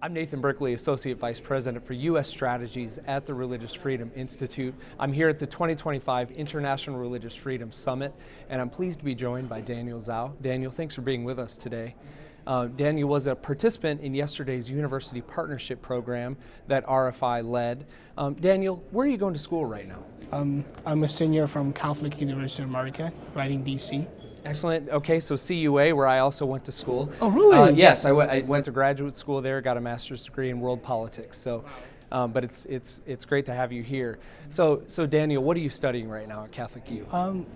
I'm Nathan Berkeley, Associate Vice President for U.S. Strategies at the Religious Freedom Institute. I'm here at the 2025 International Religious Freedom Summit, and I'm pleased to be joined by Daniel Zhou. Daniel, thanks for being with us today. Daniel was a participant in yesterday's University Partnership Program that RFI led. Daniel, where are you going to school right now? I'm a senior from Catholic University of America, right in D.C. Excellent. Okay, so CUA, where I also went to school. Oh, really? Yes, I went to graduate school there, got a master's degree in world politics. So, but it's great to have you here. So Daniel, what are you studying right now at Catholic U?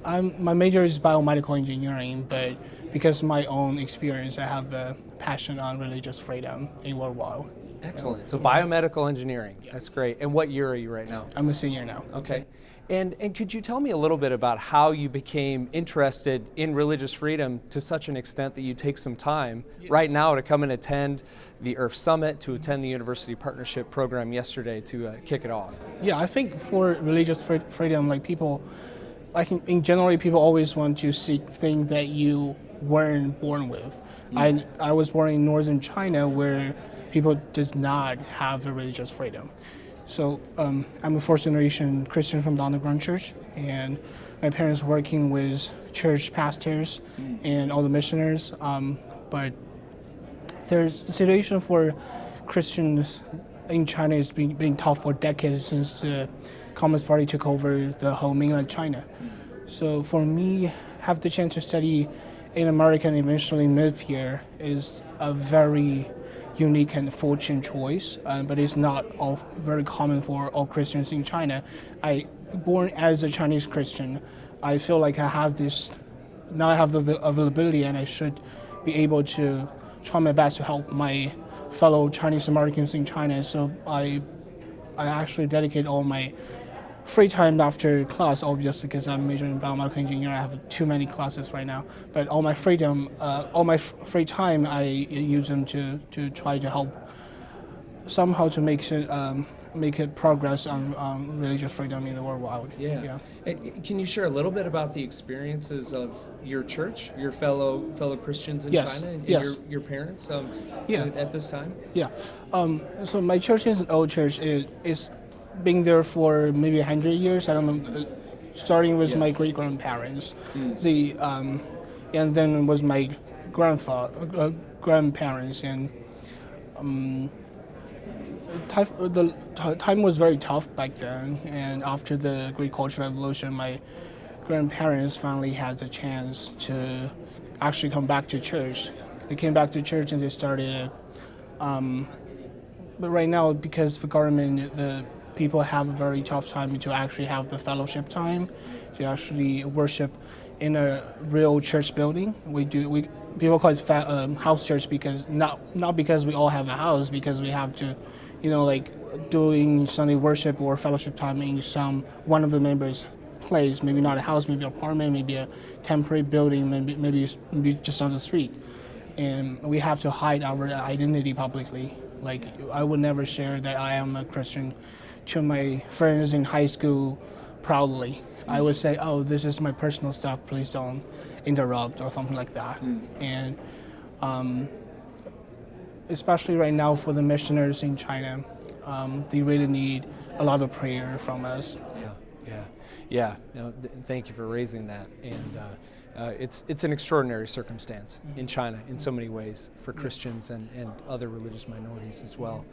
My major is biomedical engineering, but because of my own experience, I have a passion on religious freedom in worldwide. Excellent. So biomedical engineering. Yes. That's great. And what year are you right now? I'm a senior now. Okay. And could you tell me a little bit about how you became interested in religious freedom to such an extent that you take some time right now to come and attend the IRF Summit, to attend the University Partnership Program yesterday to kick it off? Yeah, I think for religious freedom, in general, people always want to seek things that you weren't born with. I was born in northern China where people did not have the religious freedom. So I'm a fourth generation Christian from the underground church, and my parents working with church pastors and all the missioners. But there's the situation for Christians in China is being tough for decades since the Communist Party took over the whole mainland China. So for me, have the chance to study in America and eventually move here is a very unique and fortunate choice, but it's not very common for all Christians in China. Born as a Chinese Christian, I feel like I have the availability, and I should be able to try my best to help my fellow Chinese Americans in China. So I actually dedicate all my free time after class, obviously because I'm majoring in biomedical engineering. I have too many classes right now, but all my free time, I use them to try to help somehow to make it progress on religious freedom in the world. Yeah. Can you share a little bit about the experiences of your church, your fellow Christians in China, and your parents at this time? Yeah. So my church is an old church. It's been there for maybe 100 years. I don't know. Starting with my great grandparents, and then was my grandparents, and the time was very tough back then. And after the Great Cultural Revolution, my grandparents finally had the chance to actually come back to church. They came back to church and they started. But right now, because the government, the people have a very tough time to actually have the fellowship time, to actually worship in a real church building. People call it house church because not because we all have a house, because we have to, doing Sunday worship or fellowship time in one of the members' place, maybe not a house, maybe an apartment, maybe a temporary building, maybe just on the street, and we have to hide our identity publicly. Like, I would never share that I am a Christian to my friends in high school proudly. I would say, oh, this is my personal stuff, please don't interrupt, or something like that. And especially right now for the missionaries in China, they really need a lot of prayer from us. Yeah. Thank you for raising that. And it's an extraordinary circumstance in China in so many ways for Christians and other religious minorities as well.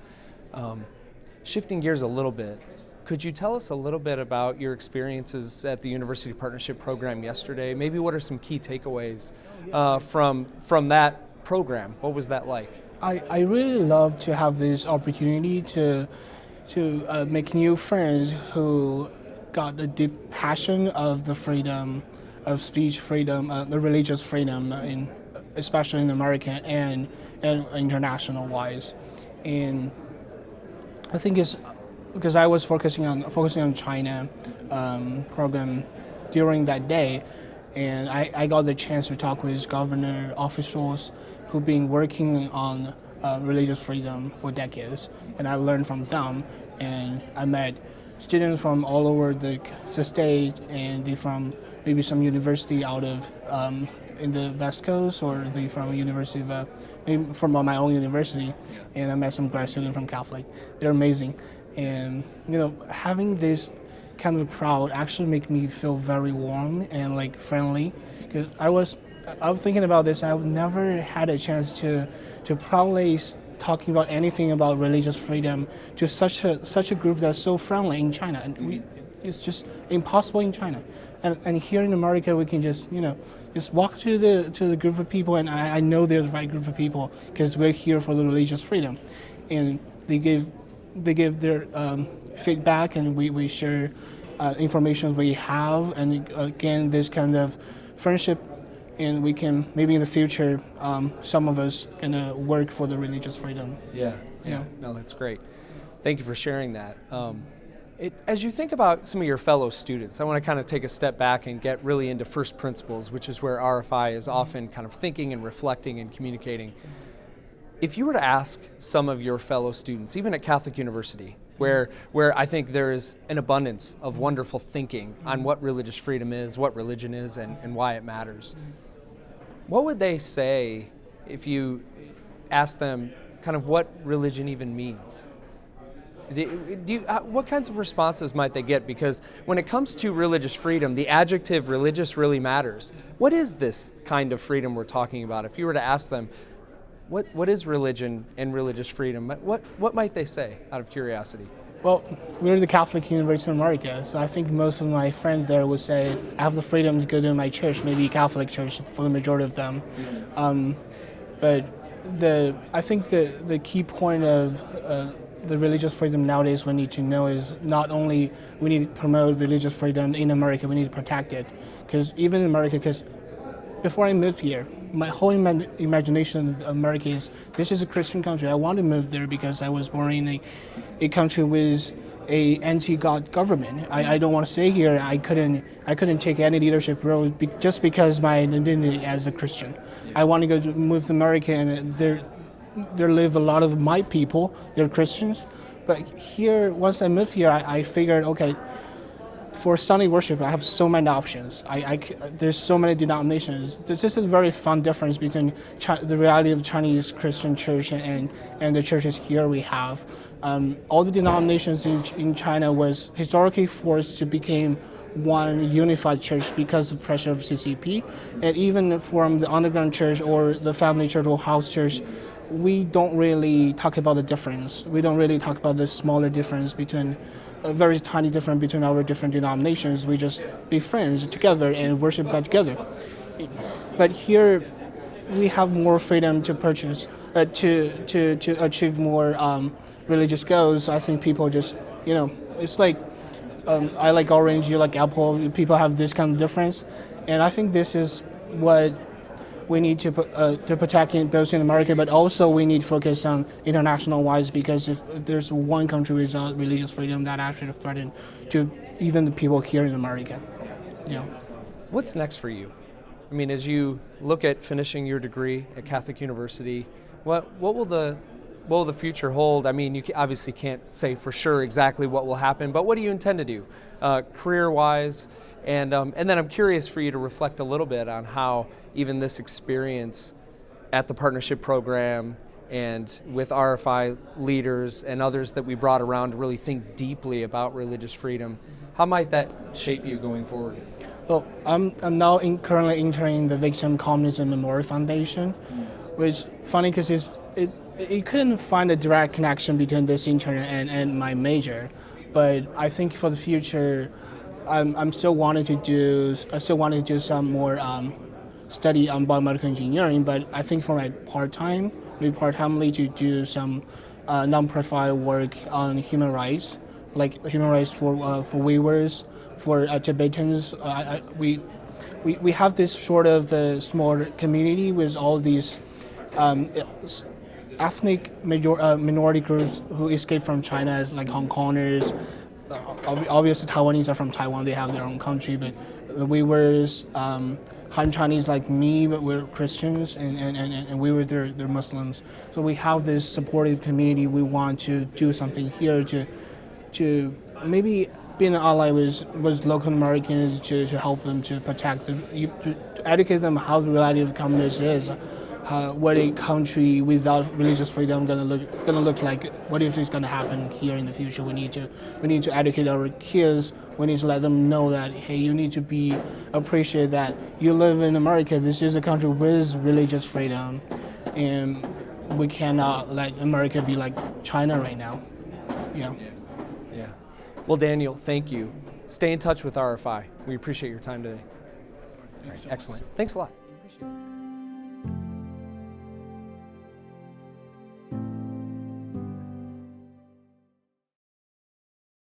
Shifting gears a little bit, could you tell us a little bit about your experiences at the University Partnership Program yesterday? Maybe what are some key takeaways from that program? What was that like? I really love to have this opportunity to make new friends who got a deep passion of the freedom of speech, freedom, the religious freedom, especially in America and international wise. And I think it's because I was focusing on China program during that day, and I got the chance to talk with governor officials who've been working on religious freedom for decades, and I learned from them. And I met students from all over the state, and they from maybe some university out of in the West Coast, or they from a university of maybe from my own university, and I met some grad students from Catholic. They're amazing, and having this kind of crowd actually make me feel very warm and like friendly, because I was thinking about this. I've never had a chance to probably talking about anything about religious freedom to such a group that's so friendly in China, and it's just impossible in China, and here in America we can just walk to the group of people, and I know they're the right group of people because we're here for the religious freedom, and they give their feedback, and we share information we have, and again this kind of friendship, and we can maybe in the future some of us gonna work for the religious freedom. Yeah. No, that's great. Thank you for sharing that. As you think about some of your fellow students, I want to kind of take a step back and get really into first principles, which is where RFI is often kind of thinking and reflecting and communicating. If you were to ask some of your fellow students, even at Catholic University, where I think there is an abundance of wonderful thinking on what religious freedom is, what religion is, and why it matters, what would they say if you asked them kind of what religion even means? What kinds of responses might they get? Because when it comes to religious freedom, the adjective religious really matters. What is this kind of freedom we're talking about? If you were to ask them, what is religion and religious freedom? What might they say, out of curiosity? Well, we're the Catholic University of America, so I think most of my friends there would say I have the freedom to go to my church, maybe Catholic church for the majority of them. But I think the key point of the religious freedom nowadays we need to know is not only we need to promote religious freedom in America, we need to protect it. Because even in America, because before I moved here, my whole imagination of America is this is a Christian country. I want to move there because I was born in a country with a anti-God government. I don't want to stay here. I couldn't take any leadership role just because my identity as a Christian. I want to move to America, and there live a lot of my people. They're Christians, but here once I moved here, I figured okay. For Sunday worship, I have so many options. There's so many denominations. This is a very fun difference between the reality of Chinese Christian church and the churches here we have. All the denominations in China was historically forced to become one unified church because of pressure of CCP. And even from the underground church or the family church or house church, we don't really talk about the difference. We don't really talk about the smaller difference between a very tiny difference between our different denominations. We just be friends together and worship God together. But here, we have more freedom to purchase, to achieve more religious goals. I think people just, it's like I like orange, you like apple. People have this kind of difference, and I think this is what we need to protect both in America, but also we need to focus on international-wise, because if there's one country without religious freedom, that actually threatens to even the people here in America. What's next for you? I mean, as you look at finishing your degree at Catholic University, what will the future hold? I mean, you obviously can't say for sure exactly what will happen, but what do you intend to do career-wise? And then I'm curious for you to reflect a little bit on how even this experience at the partnership program and with RFI leaders and others that we brought around to really think deeply about religious freedom, how might that shape you going forward? Well, I'm now currently interning the Victim Communism Memorial Foundation, which funny because it couldn't find a direct connection between this intern and my major, but I think for the future, I still wanted to do some more study on biomedical engineering, but I think for my part-timely to do some non-profit work on human rights, like human rights for Uyghurs, for Tibetans. We have this sort of small community with all these ethnic minority groups who escaped from China, like Hong Kongers. Obviously, Taiwanese are from Taiwan; they have their own country. But the Uyghurs, Han Chinese like me, but we're Christians, and we were they're Muslims. So we have this supportive community. We want to do something here to maybe being an ally with local Americans to help them to protect them, to educate them how the reality of communism is, what a country without religious freedom gonna look like. What if it's gonna happen here in the future? We need to educate our kids. We need to let them know that, hey, you need to appreciate that you live in America. This is a country with religious freedom, and we cannot let America be like China right now. Yeah. Yeah. Well, Daniel, thank you. Stay in touch with RFI. We appreciate your time today. All right, excellent. Thanks a lot. Appreciate it.